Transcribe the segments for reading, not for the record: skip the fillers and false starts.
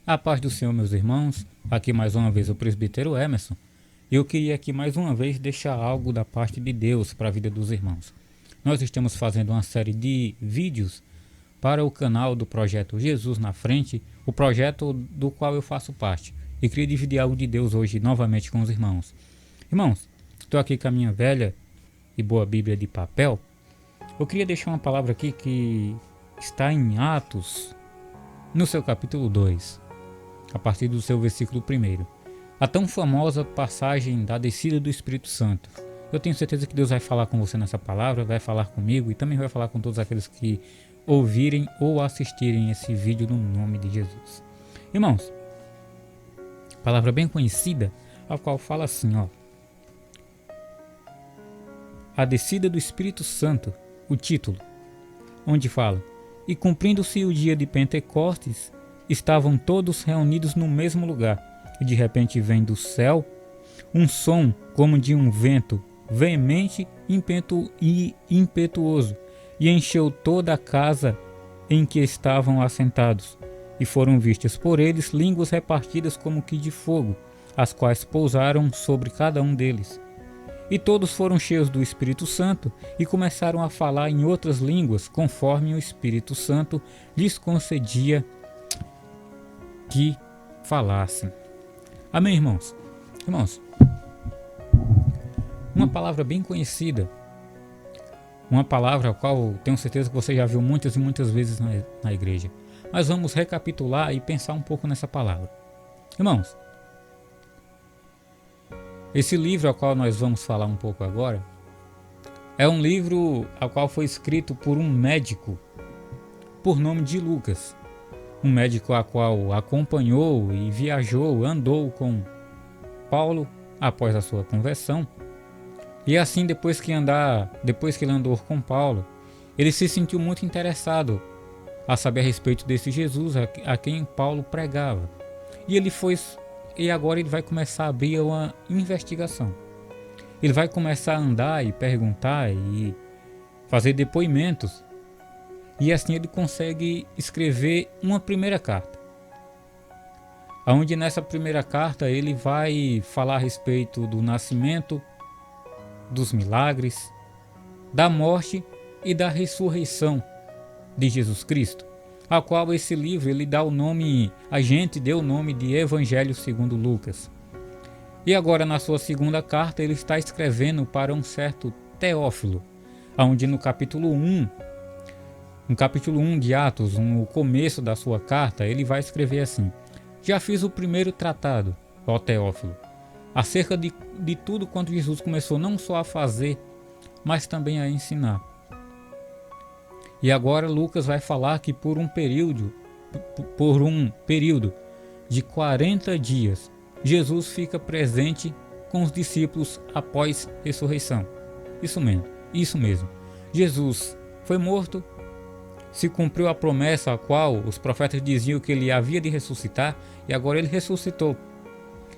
A paz do Senhor, meus irmãos. Aqui mais uma vez o presbítero Emerson. Eu queria aqui mais uma vez deixar algo da parte de Deus para a vida dos irmãos. Nós estamos fazendo uma série de vídeos para o canal do projeto Jesus na Frente, o projeto do qual eu faço parte. E queria dividir algo de Deus hoje novamente com os irmãos. Irmãos, estou aqui com a minha velha e boa Bíblia de papel. Eu queria deixar uma palavra aqui que está em Atos, no seu capítulo 2, a partir do seu versículo 1. A tão famosa passagem da descida do Espírito Santo. Eu tenho certeza que Deus vai falar com você nessa palavra, vai falar comigo e também vai falar com todos aqueles que ouvirem ou assistirem esse vídeo no nome de Jesus. Irmãos, palavra bem conhecida, a qual fala assim, a descida do Espírito Santo, o título, onde fala: e cumprindo-se o dia de Pentecostes, estavam todos reunidos no mesmo lugar, e de repente vem do céu um som como de um vento veemente e impetuoso, e encheu toda a casa em que estavam assentados, e foram vistas por eles línguas repartidas como que de fogo, as quais pousaram sobre cada um deles. E todos foram cheios do Espírito Santo e começaram a falar em outras línguas, conforme o Espírito Santo lhes concedia que falassem. Amém, irmãos? Irmãos, uma palavra bem conhecida, uma palavra a qual tenho certeza que você já viu muitas e muitas vezes na igreja. Mas vamos recapitular e pensar um pouco nessa palavra. Irmãos, esse livro ao qual nós vamos falar um pouco agora é um livro ao qual foi escrito por um médico por nome de Lucas. Um médico a qual acompanhou e viajou, andou com Paulo após a sua conversão. E assim, depois que ele andou com Paulo, ele se sentiu muito interessado a saber a respeito desse Jesus a quem Paulo pregava. E agora ele vai começar a abrir uma investigação. Ele vai começar a andar e perguntar e fazer depoimentos. E assim ele consegue escrever uma primeira carta. Onde nessa primeira carta ele vai falar a respeito do nascimento, dos milagres, da morte e da ressurreição de Jesus Cristo, a qual esse livro ele dá o nome, a gente deu o nome de Evangelho segundo Lucas. E agora na sua segunda carta ele está escrevendo para um certo Teófilo, onde no capítulo 1 de Atos, no começo da sua carta, ele vai escrever assim: já fiz o primeiro tratado, ó Teófilo, acerca de tudo quanto Jesus começou não só a fazer, mas também a ensinar. E agora Lucas vai falar que por um período de 40 dias, Jesus fica presente com os discípulos após ressurreição. Isso mesmo. Jesus foi morto, se cumpriu a promessa a qual os profetas diziam que ele havia de ressuscitar, e agora ele ressuscitou.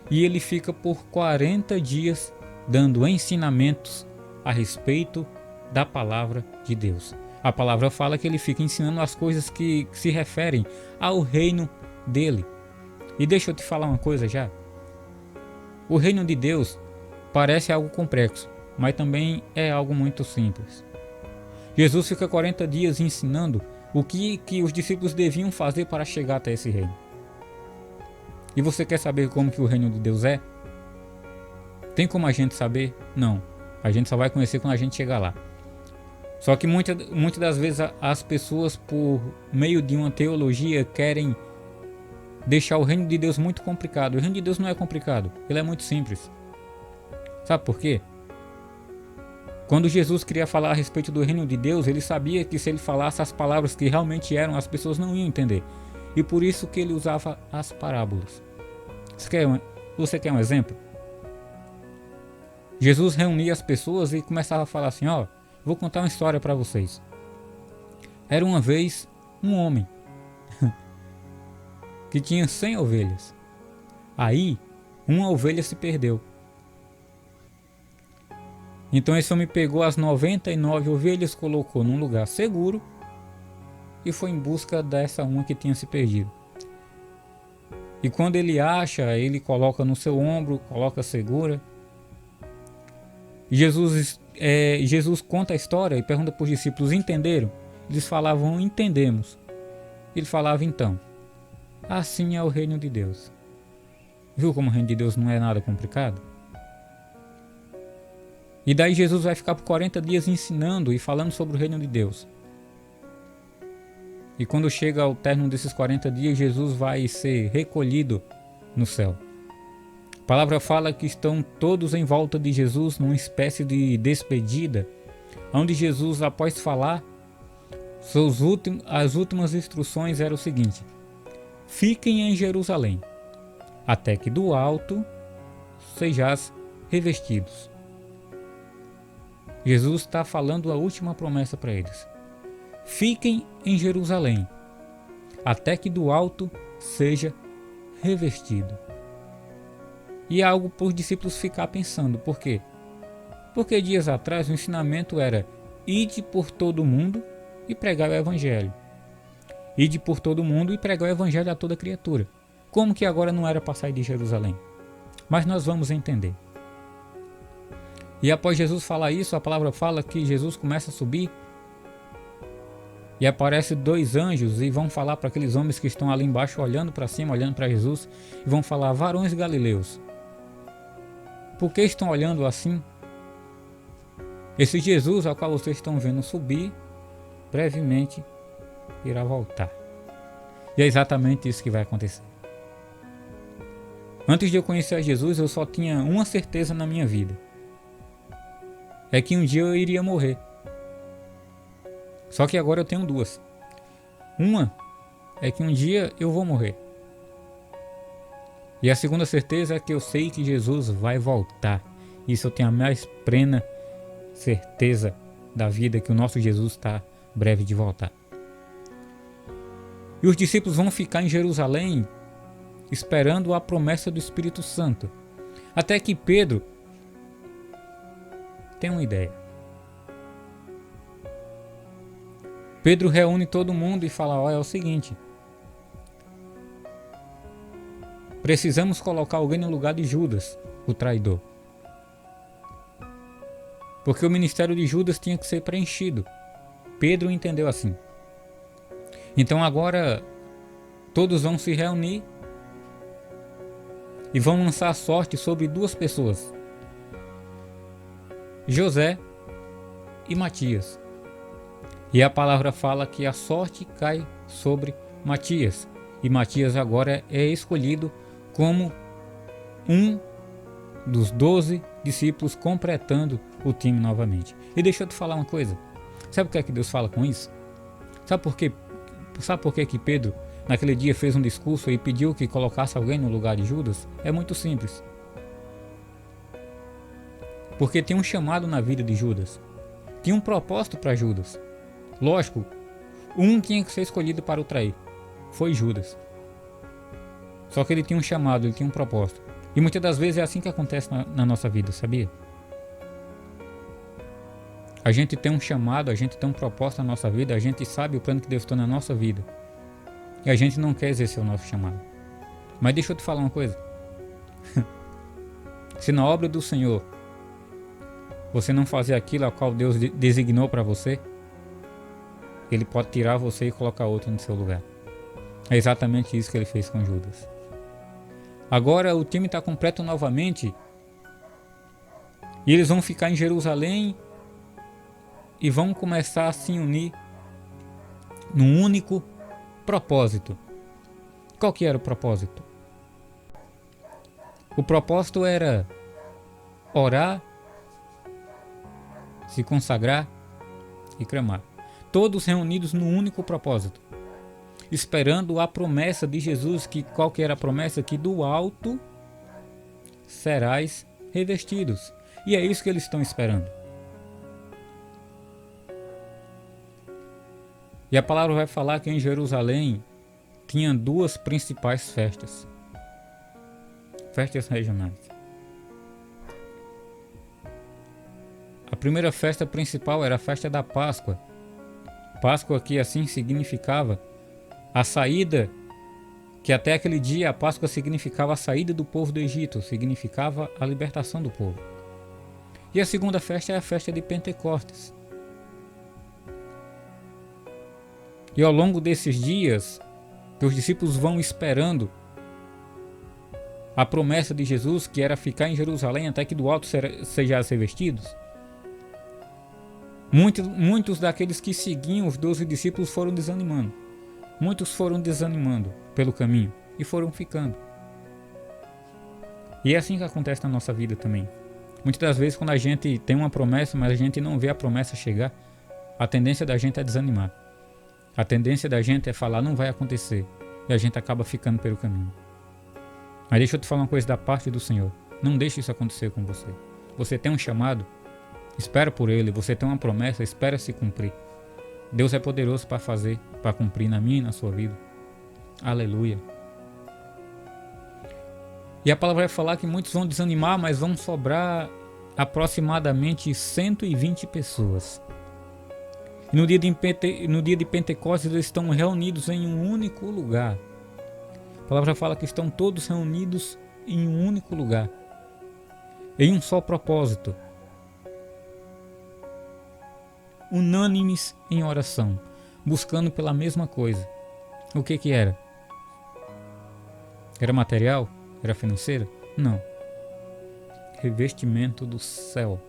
E ele fica por 40 dias dando ensinamentos a respeito da palavra de Deus. A palavra fala que ele fica ensinando as coisas que se referem ao reino dele. E deixa eu te falar uma coisa já. O reino de Deus parece algo complexo, mas também é algo muito simples. Jesus fica 40 dias ensinando o que os discípulos deviam fazer para chegar até esse reino. E você quer saber como que o reino de Deus é? Tem como a gente saber? Não. A gente só vai conhecer quando a gente chegar lá. Só que muitas das vezes as pessoas, por meio de uma teologia, querem deixar o reino de Deus muito complicado. O reino de Deus não é complicado, ele é muito simples. Sabe por quê? Quando Jesus queria falar a respeito do reino de Deus, ele sabia que se ele falasse as palavras que realmente eram, as pessoas não iam entender. E por isso que ele usava as parábolas. Você quer um exemplo? Jesus reunia as pessoas e começava a falar assim, vou contar uma história para vocês. Era uma vez um homem que tinha 100 ovelhas. Aí, uma ovelha se perdeu. Então esse homem pegou as 99 ovelhas, colocou num lugar seguro e foi em busca dessa uma que tinha se perdido. E quando ele acha, ele coloca no seu ombro, coloca segura. Jesus conta a história e pergunta para os discípulos: entenderam? Eles falavam: entendemos. Ele falava: então, assim é o reino de Deus. Viu como o reino de Deus não é nada complicado? E daí Jesus vai ficar por 40 dias ensinando e falando sobre o reino de Deus. E quando chega ao término desses 40 dias, Jesus vai ser recolhido no céu. A palavra fala que estão todos em volta de Jesus numa espécie de despedida, onde Jesus, após falar, as últimas instruções eram o seguinte: fiquem em Jerusalém, até que do alto sejais revestidos. Jesus está falando a última promessa para eles. Fiquem em Jerusalém, até que do alto seja revestido. E é algo para os discípulos ficar pensando. Por quê? Porque dias atrás o ensinamento era: ide por todo mundo e pregar o evangelho. Ide por todo mundo e pregar o evangelho a toda criatura. Como que agora não era para sair de Jerusalém? Mas nós vamos entender. E após Jesus falar isso, a palavra fala que Jesus começa a subir e aparece 2 anjos e vão falar para aqueles homens que estão ali embaixo, olhando para cima, olhando para Jesus, e vão falar: varões galileus, por que estão olhando assim? Esse Jesus ao qual vocês estão vendo subir, brevemente irá voltar. E é exatamente isso que vai acontecer. Antes de eu conhecer a Jesus, eu só tinha uma certeza na minha vida: é que um dia eu iria morrer. Só que agora eu tenho 2. Uma é que um dia eu vou morrer. E a segunda certeza é que eu sei que Jesus vai voltar. Isso eu tenho a mais plena certeza da vida, que o nosso Jesus está breve de voltar. E os discípulos vão ficar em Jerusalém esperando a promessa do Espírito Santo. Até que Pedro tem uma ideia. Pedro reúne todo mundo e fala: olha, é o seguinte, precisamos colocar alguém no lugar de Judas, o traidor. Porque o ministério de Judas tinha que ser preenchido. Pedro entendeu assim. Então agora todos vão se reunir e vão lançar a sorte sobre 2 pessoas: José e Matias. E a palavra fala que a sorte cai sobre Matias. E Matias agora é escolhido como um dos 12 discípulos, completando o time novamente. E deixa eu te falar uma coisa. Sabe o que é que Deus fala com isso? Sabe por quê? Sabe por que Pedro naquele dia fez um discurso e pediu que colocasse alguém no lugar de Judas? É muito simples. Porque tem um chamado na vida de Judas. Tinha um propósito para Judas. Lógico, um tinha que ser escolhido para o trair. Foi Judas. Só que ele tinha um chamado, ele tinha um propósito. E muitas das vezes é assim que acontece na nossa vida, sabia? A gente tem um chamado, a gente tem um propósito na nossa vida, a gente sabe o plano que Deus tem na nossa vida. E a gente não quer exercer o nosso chamado. Mas deixa eu te falar uma coisa. Se na obra do Senhor você não fazer aquilo a qual Deus designou para você, Ele pode tirar você e colocar outro no seu lugar. É exatamente isso que Ele fez com Judas. Agora o time está completo novamente. E eles vão ficar em Jerusalém e vão começar a se unir num único propósito. Qual que era o propósito? O propósito era orar, se consagrar e clamar. Todos reunidos num único propósito, esperando a promessa de Jesus. Que qual que era a promessa? Que do alto serás revestidos. E é isso que eles estão esperando. E a palavra vai falar que em Jerusalém tinha 2 principais festas. Festas regionais. A primeira festa principal era a festa da Páscoa. Páscoa, que assim significava a saída que até aquele dia a Páscoa significava a saída do povo do Egito, significava a libertação do povo. E a segunda festa é a festa de Pentecostes. E ao longo desses dias, que os discípulos vão esperando a promessa de Jesus, que era ficar em Jerusalém até que do alto sejassem revestidos, muitos daqueles que seguiam os 12 discípulos foram desanimando. Muitos foram desanimando pelo caminho e foram ficando. E é assim que acontece na nossa vida também. Muitas das vezes, quando a gente tem uma promessa, mas a gente não vê a promessa chegar, a tendência da gente é desanimar. A tendência da gente é falar, não vai acontecer. E a gente acaba ficando pelo caminho. Mas deixa eu te falar uma coisa da parte do Senhor. Não deixe isso acontecer com você. Você tem um chamado, espera por ele. Você tem uma promessa, espera se cumprir. Deus é poderoso para fazer, para cumprir na minha e na sua vida. Aleluia. E a palavra vai falar que muitos vão desanimar, mas vão sobrar aproximadamente 120 pessoas. E no dia de Pentecostes eles estão reunidos em um único lugar. A palavra fala que estão todos reunidos em um único lugar, em um só propósito, unânimes em oração, buscando pela mesma coisa. O que era? Era material? Era financeira? Não. Revestimento do céu.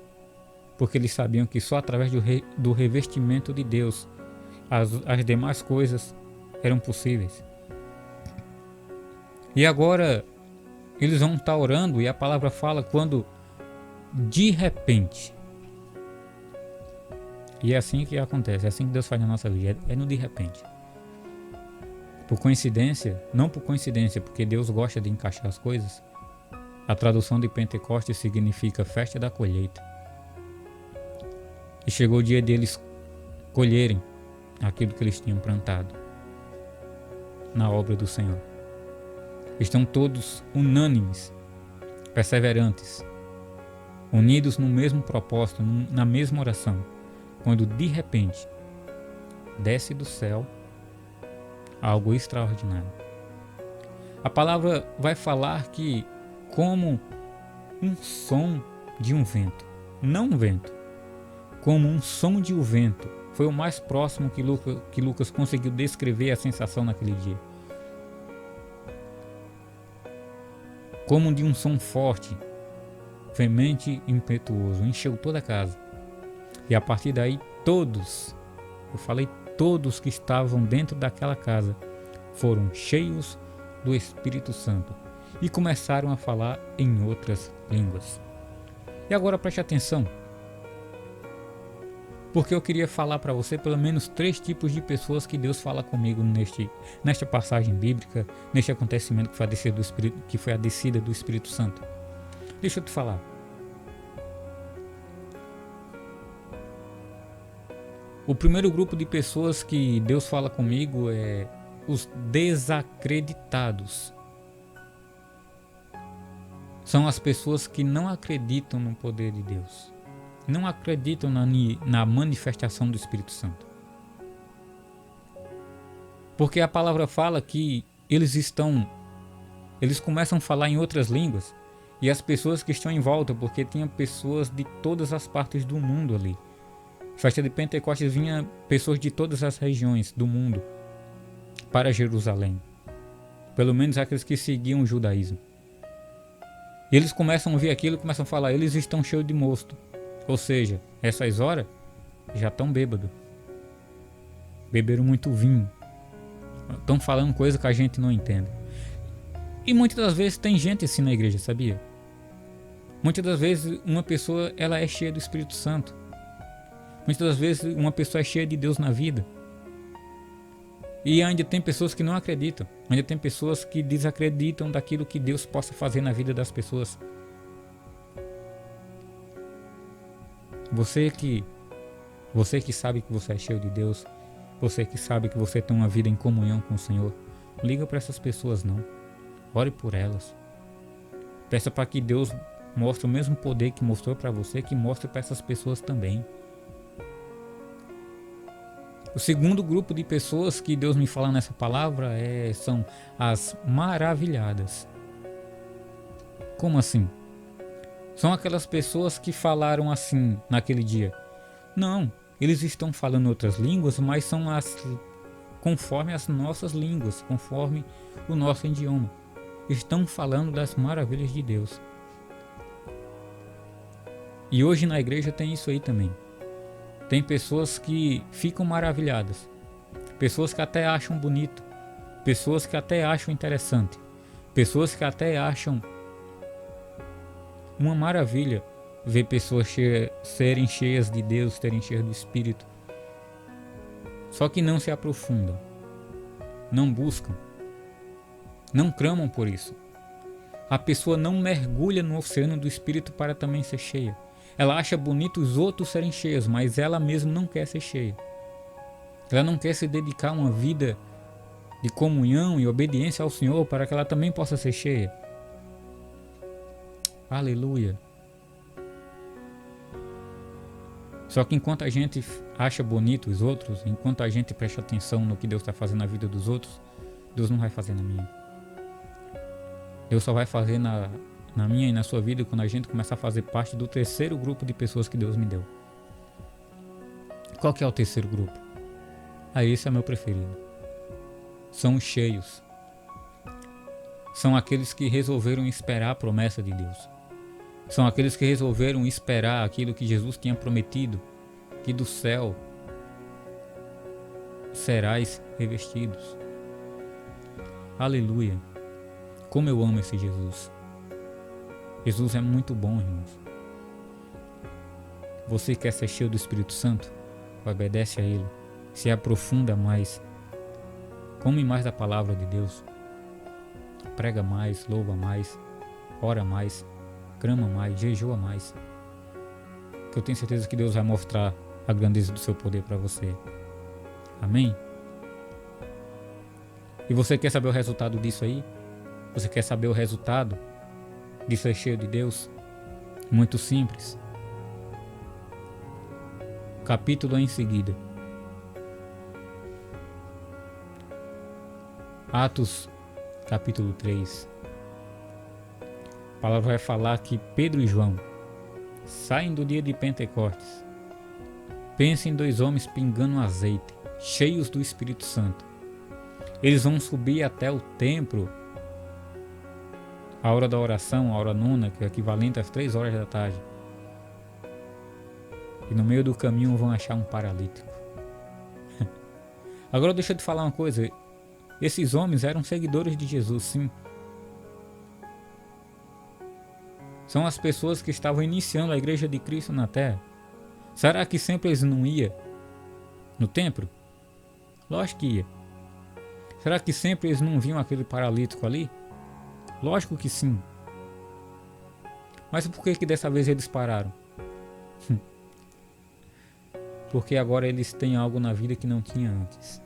Porque eles sabiam que só através do revestimento de Deus as demais coisas eram possíveis. E agora eles vão estar orando e a palavra fala quando de repente. E é assim que acontece, é assim que Deus faz na nossa vida, é no de repente. Por coincidência, não por coincidência, porque Deus gosta de encaixar as coisas. A tradução de Pentecostes significa festa da colheita. E chegou o dia deles colherem aquilo que eles tinham plantado na obra do Senhor. Estão todos unânimes, perseverantes, unidos no mesmo propósito, na mesma oração, quando de repente desce do céu algo extraordinário. A palavra vai falar que como um som de um vento, não um vento, como um som de um vento, foi o mais próximo que Lucas conseguiu descrever a sensação naquele dia. Como de um som forte, veemente e impetuoso, encheu toda a casa. E a partir daí todos que estavam dentro daquela casa foram cheios do Espírito Santo e começaram a falar em outras línguas. E agora preste atenção, porque eu queria falar para você pelo menos 3 tipos de pessoas que Deus fala comigo nesta passagem bíblica, neste acontecimento que foi a descida do Espírito Santo. Deixa eu te falar. O primeiro grupo de pessoas que Deus fala comigo é os desacreditados. São as pessoas que não acreditam no poder de Deus. Não acreditam na manifestação do Espírito Santo. Porque a palavra fala que eles começam a falar em outras línguas e as pessoas que estão em volta, porque tinha pessoas de todas as partes do mundo ali. Festa de Pentecostes vinha pessoas de todas as regiões do mundo para Jerusalém. Pelo menos aqueles que seguiam o judaísmo. E eles começam a ouvir aquilo e começam a falar, eles estão cheios de mosto. Ou seja, essas horas já estão bêbados. Beberam muito vinho. Estão falando coisa que a gente não entende. E muitas das vezes tem gente assim na igreja, sabia? Muitas das vezes uma pessoa ela é cheia do Espírito Santo. Muitas das vezes uma pessoa é cheia de Deus na vida. E ainda tem pessoas que não acreditam. Ainda tem pessoas que desacreditam daquilo que Deus possa fazer na vida das pessoas. Você que sabe que você é cheio de Deus, você que sabe que você tem uma vida em comunhão com o Senhor, liga para essas pessoas não. Ore por elas. Peça para que Deus mostre o mesmo poder que mostrou para você, que mostre para essas pessoas também. O segundo grupo de pessoas que Deus me fala nessa palavra são as maravilhadas. Como assim? São aquelas pessoas que falaram assim naquele dia. Não, eles estão falando outras línguas, mas são conforme as nossas línguas, conforme o nosso idioma. Estão falando das maravilhas de Deus. E hoje na igreja tem isso aí também. Tem pessoas que ficam maravilhadas, pessoas que até acham bonito, pessoas que até acham interessante, pessoas que até acham uma maravilha ver pessoas serem cheias de Deus, serem cheias do Espírito. Só que não se aprofundam, não buscam, não clamam por isso. A pessoa não mergulha no oceano do Espírito para também ser cheia. Ela acha bonito os outros serem cheios, mas ela mesma não quer ser cheia. Ela não quer se dedicar a uma vida de comunhão e obediência ao Senhor para que ela também possa ser cheia. Aleluia. Só que enquanto a gente acha bonito os outros, enquanto a gente presta atenção no que Deus está fazendo na vida dos outros, Deus não vai fazer na minha. Deus só vai fazer na minha e na sua vida quando a gente começar a fazer parte do terceiro grupo de pessoas que Deus me deu. Qual que é o terceiro grupo? Esse é meu preferido. São os cheios. São aqueles que resolveram esperar a promessa de Deus. São aqueles que resolveram esperar aquilo que Jesus tinha prometido, que do céu serais revestidos. Aleluia. Como eu amo esse Jesus. Jesus é muito bom, irmãos. Você quer ser cheio do Espírito Santo? Obedece a Ele. Se aprofunda mais. Come mais da palavra de Deus. Prega mais, louva mais, ora mais, clama mais, jejua mais. Que eu tenho certeza que Deus vai mostrar a grandeza do seu poder para você. Amém? E você quer saber o resultado disso aí? Você quer saber o resultado de ser cheio de Deus? Muito simples. Capítulo em seguida. Atos, capítulo 3. A palavra vai falar que Pedro e João saem do dia de Pentecostes. Pensa em dois homens pingando azeite, cheios do Espírito Santo. Eles vão subir até o templo, a hora da oração, a hora nona, que é equivalente às 3 horas da tarde. E no meio do caminho vão achar um paralítico. Agora deixa eu te falar uma coisa. Esses homens eram seguidores de Jesus, sim. São as pessoas que estavam iniciando a igreja de Cristo na terra. Será que sempre eles não iam no templo? Lógico que ia. Será que sempre eles não viam aquele paralítico ali? Lógico que sim. Mas por que dessa vez eles pararam? Porque agora eles têm algo na vida que não tinha antes.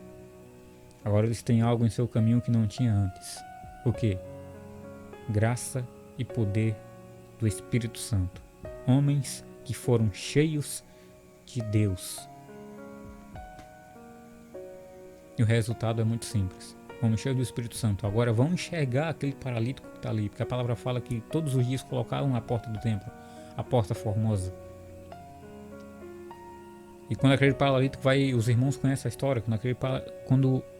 Agora eles têm algo em seu caminho que não tinha antes. O quê? Graça e poder do Espírito Santo. Homens que foram cheios de Deus. E o resultado é muito simples. Vamos cheios do Espírito Santo. Agora vão enxergar aquele paralítico que está ali. Porque a palavra fala que todos os dias colocaram na porta do templo. A porta formosa. E quando aquele paralítico vai... Os irmãos conhecem a história.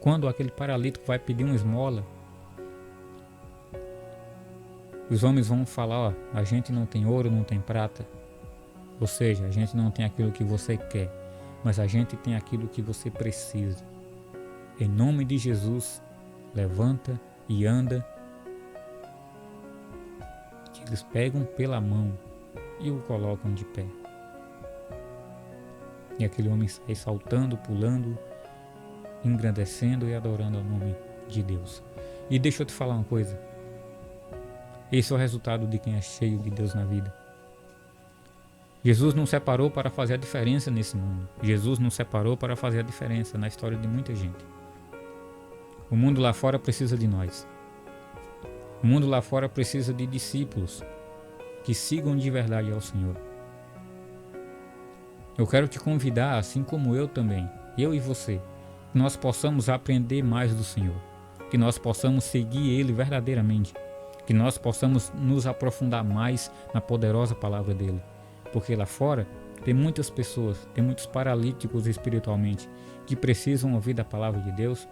Quando aquele paralítico vai pedir uma esmola. Os homens vão falar, a gente não tem ouro, não tem prata. Ou seja, a gente não tem aquilo que você quer. Mas a gente tem aquilo que você precisa. Em nome de Jesus, levanta e anda. Eles pegam pela mão e o colocam de pé. E aquele homem sai saltando, pulando, engrandecendo e adorando o nome de Deus. E deixa eu te falar uma coisa. Esse é o resultado de quem é cheio de Deus na vida. Jesus nos separou para fazer a diferença nesse mundo. Jesus nos separou para fazer a diferença na história de muita gente. O mundo lá fora precisa de nós. O mundo lá fora precisa de discípulos que sigam de verdade ao Senhor. Eu quero te convidar, assim como eu também, eu e você, que nós possamos aprender mais do Senhor, que nós possamos seguir Ele verdadeiramente, que nós possamos nos aprofundar mais na poderosa palavra dele, porque lá fora tem muitas pessoas, tem muitos paralíticos espiritualmente que precisam ouvir da palavra de Deus,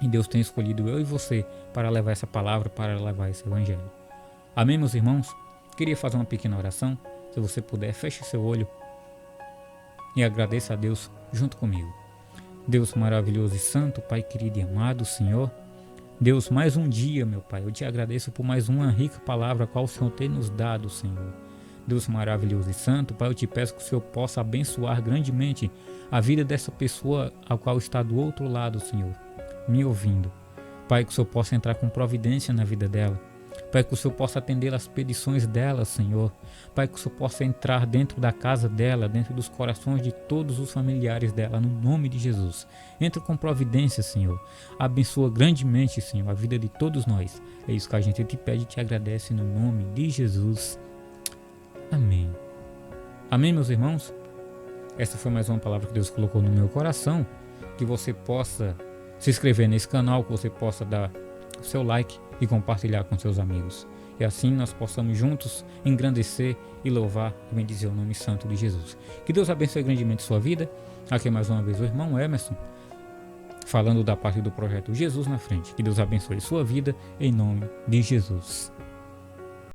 e Deus tem escolhido eu e você para levar essa palavra, para levar esse evangelho. Amém, meus irmãos? Queria fazer uma pequena oração. Se você puder, feche seu olho e agradeça a Deus junto comigo. Deus maravilhoso e santo, Pai querido e amado Senhor, Deus, mais um dia, meu Pai, eu te agradeço por mais uma rica palavra a qual o Senhor tem nos dado, Senhor. Deus maravilhoso e santo, Pai, eu te peço que o Senhor possa abençoar grandemente a vida dessa pessoa a qual está do outro lado, Senhor, me ouvindo. Pai, que o Senhor possa entrar com providência na vida dela. Pai, que o Senhor possa atender as petições dela, Senhor. Pai, que o Senhor possa entrar dentro da casa dela, dentro dos corações de todos os familiares dela, no nome de Jesus. Entra com providência, Senhor. Abençoa grandemente, Senhor, a vida de todos nós. É isso que a gente te pede e te agradece no nome de Jesus. Amém. Amém, meus irmãos? Essa foi mais uma palavra que Deus colocou no meu coração. Que você possa se inscrever nesse canal, que você possa dar o seu like e compartilhar com seus amigos. E assim nós possamos juntos engrandecer e louvar e bendizer o nome santo de Jesus. Que Deus abençoe grandemente sua vida. Aqui mais uma vez o irmão Emerson, falando da parte do projeto Jesus na Frente. Que Deus abençoe sua vida em nome de Jesus.